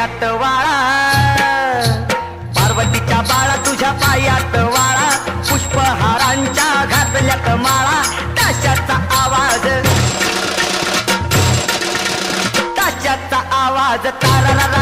पायात वाळा, पार्वतीच्या बाळा तुझ्या पायात वाळा, पुष्पहारांच्या घातल्यात माळा, ताशाचा आवाज तारा